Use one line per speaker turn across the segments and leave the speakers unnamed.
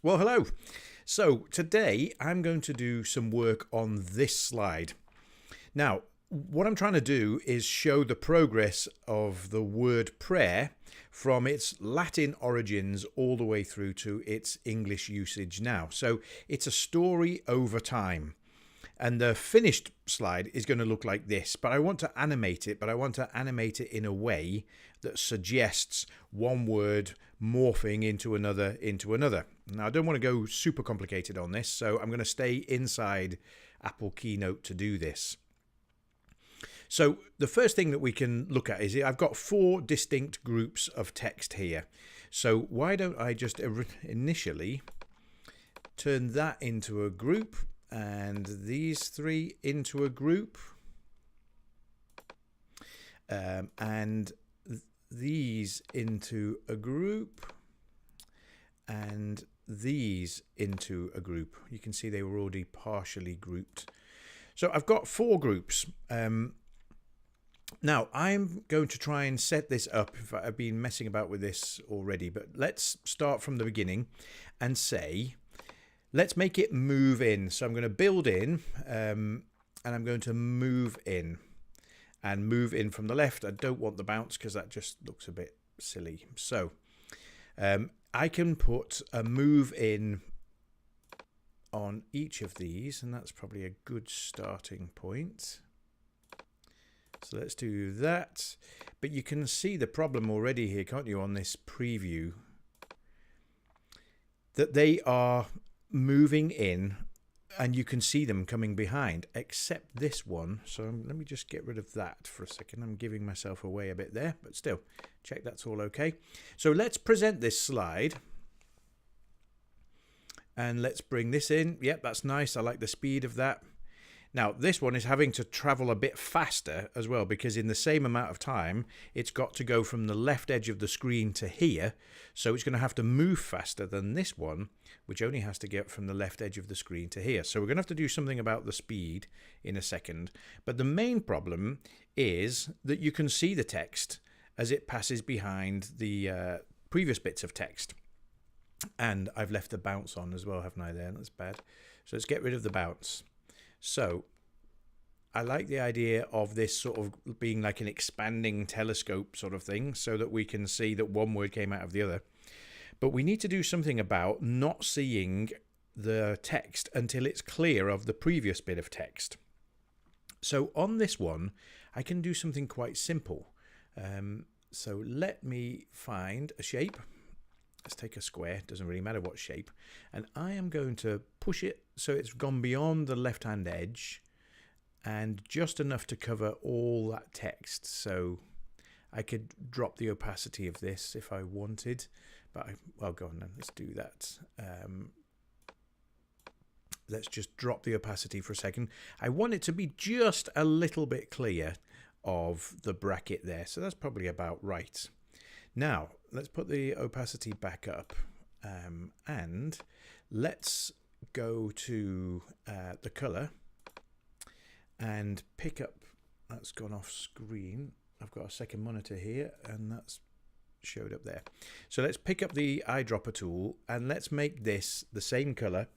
Well, hello. So today I'm going to do some work on this slide. Now, what I'm trying to do is show the progress of the word prayer from its Latin origins all the way through to its English usage now. So it's a story over time. And the finished slide is going to look like this, but I want to animate it, in a way that suggests one word morphing into another. Now, I don't want to go super complicated on this, so I'm going to stay inside Apple Keynote to do this. So the first thing that we can look at is I've got 4 distinct groups of text here. So why don't I just initially turn that into a group, and these 3 into a group, and these into a group, and these into a group. You can see they were already partially grouped. So I've got 4 groups. Now I'm going to try and set this up. I've been messing about with this already, but let's start from the beginning and say, let's make it move in. So I'm going to build in, and I'm going to move in, and move in from the left. I don't want the bounce because that just looks a bit silly. So I can put a move in on each of these, and that's probably a good starting point. So let's do that. But you can see the problem already here, can't you, on this preview, that they are moving in and you can see them coming behind, except this one. So let me just get rid of that for a second. I'm giving myself away a bit there, but still check that's all okay. So let's present this slide and let's bring this in. Yep, that's nice. I like the speed of that. Now this one is having to travel a bit faster as well, because in the same amount of time it's got to go from the left edge of the screen to here. So it's going to have to move faster than this one, which only has to get from the left edge of the screen to here. So we're going to have to do something about the speed in a second. But the main problem is that you can see the text as it passes behind the previous bits of text. And I've left the bounce on as well, haven't I there? That's bad. So let's get rid of the bounce. So I like the idea of this sort of being like an expanding telescope sort of thing, so that we can see that one word came out of the other. But we need to do something about not seeing the text until it's clear of the previous bit of text. So on this one, I can do something quite simple. So let me find a shape. Let's take a square, doesn't really matter what shape, and I am going to push it so it's gone beyond the left hand edge and just enough to cover all that text. So I could drop the opacity of this if I wanted, but well, go on then, let's do that. Let's just drop the opacity for a second. I want it to be just a little bit clear of the bracket there, so that's probably about right. Now, let's put the opacity back up, and let's go to the color and pick up, that's gone off screen. I've got a second monitor here and that's showed up there. So let's pick up the eyedropper tool and let's make this the same color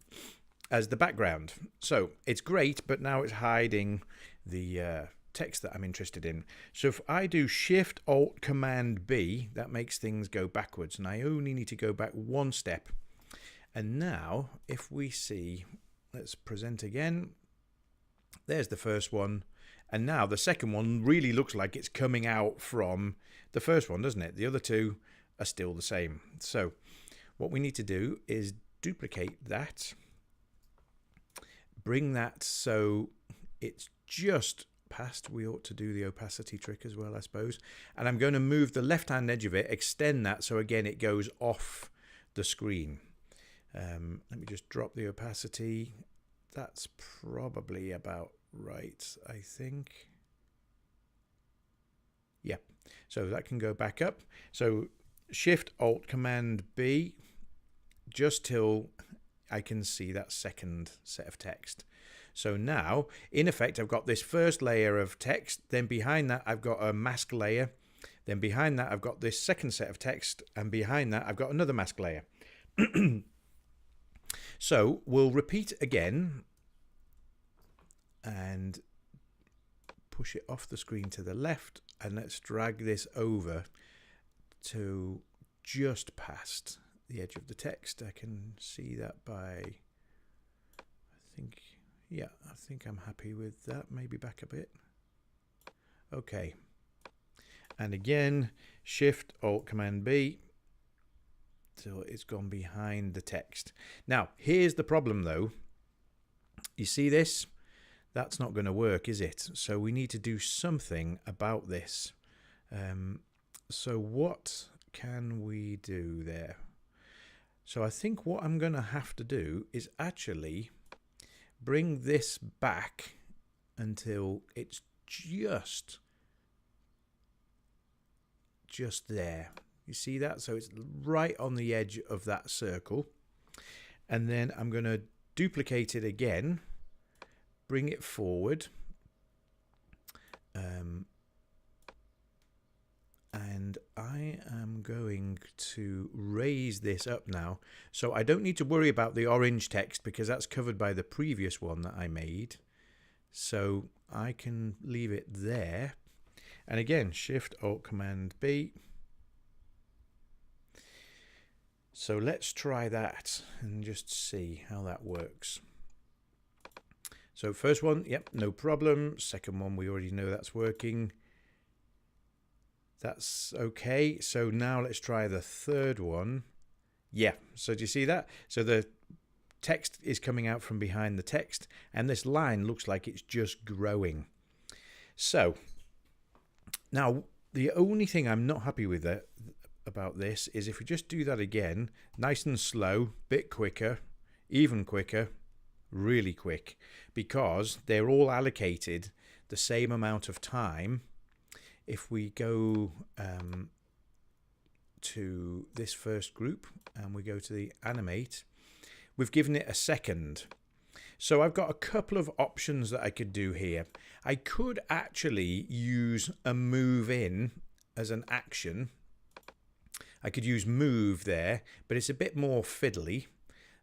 as the background. So it's great, but now it's hiding the text that I'm interested in. So if I do Shift Alt Command B, that makes things go backwards, and I only need to go back 1 step. And now if we see, let's present again, there's the first one, and now the second one really looks like it's coming out from the first one, doesn't it? The other 2 are still the same. So what we need to do is duplicate that, bring that so it's just past. We ought to do the opacity trick as well, I suppose. And I'm going to move the left hand edge of it, extend that so again it goes off the screen. Let me just drop the opacity. That's probably about right, I think. Yeah, so that can go back up. So Shift Alt Command B, just till I can see that second set of text. So now, in effect, I've got this first layer of text, then behind that I've got a mask layer, then behind that I've got this second set of text, and behind that I've got another mask layer. So we'll repeat again and push it off the screen to the left, and let's drag this over to just past the edge of the text. I can see that by, I think I'm happy with that. Maybe back a bit. Okay. And again, Shift Alt Command B till it's gone behind the text. Now, here's the problem though. You see this? That's not going to work, is it? So we need to do something about this. So what can we do there? So I think what I'm going to have to do is actually bring this back until it's just there. You see that? So it's right on the edge of that circle. And then I'm going to duplicate it again, bring it forward, and I am going to raise this up now. So I don't need to worry about the orange text because that's covered by the previous one that I made. So I can leave it there. And again, Shift Alt Command B. So let's try that and just see how that works. So first one, yep, no problem. Second one, we already know that's working. That's okay. So now let's try the third one. Yeah, so do you see that? So the text is coming out from behind the text, and this line looks like it's just growing. So now the only thing I'm not happy with about this is if we just do that again, nice and slow, bit quicker, even quicker, really quick, because they're all allocated the same amount of time. If we go to this first group and we go to the animate, we've given it a second. So I've got a couple of options that I could do here. I could actually use a move in as an action. I could use move there, but it's a bit more fiddly.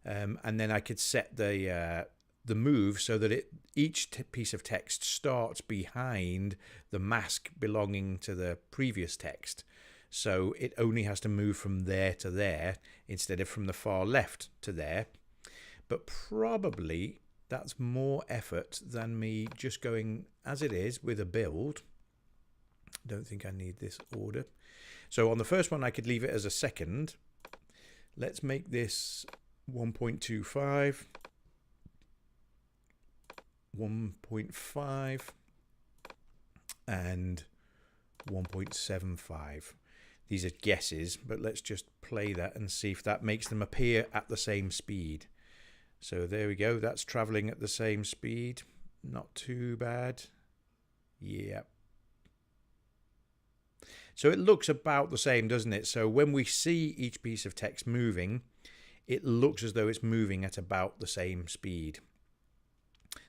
And then I could set the move so that each piece of text starts behind the mask belonging to the previous text. So it only has to move from there to there instead of from the far left to there. But probably that's more effort than me just going as it is with a build. Don't think I need this order. So on the first one, I could leave it as a second. Let's make this 1.25, 1.5, and 1.75. These are guesses, but let's just play that and see if that makes them appear at the same speed. So there we go. That's traveling at the same speed. Not too bad. Yeah. So it looks about the same, doesn't it? So when we see each piece of text moving, it looks as though it's moving at about the same speed.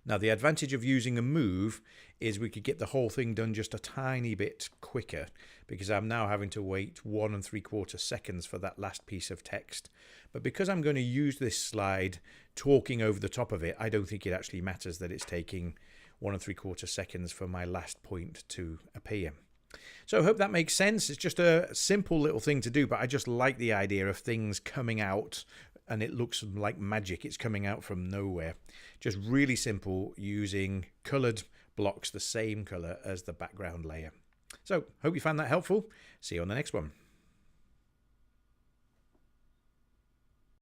Now, the advantage of using a move is we could get the whole thing done just a tiny bit quicker, because I'm now having to wait 1 3/4 seconds for that last piece of text. But because I'm going to use this slide talking over the top of it, I don't think it actually matters that it's taking 1 3/4 seconds for my last point to appear. So I hope that makes sense. It's just a simple little thing to do, but I just like the idea of things coming out and it looks like magic. It's coming out from nowhere. Just really simple, using coloured blocks the same colour as the background layer. So hope you found that helpful. See you on the next one.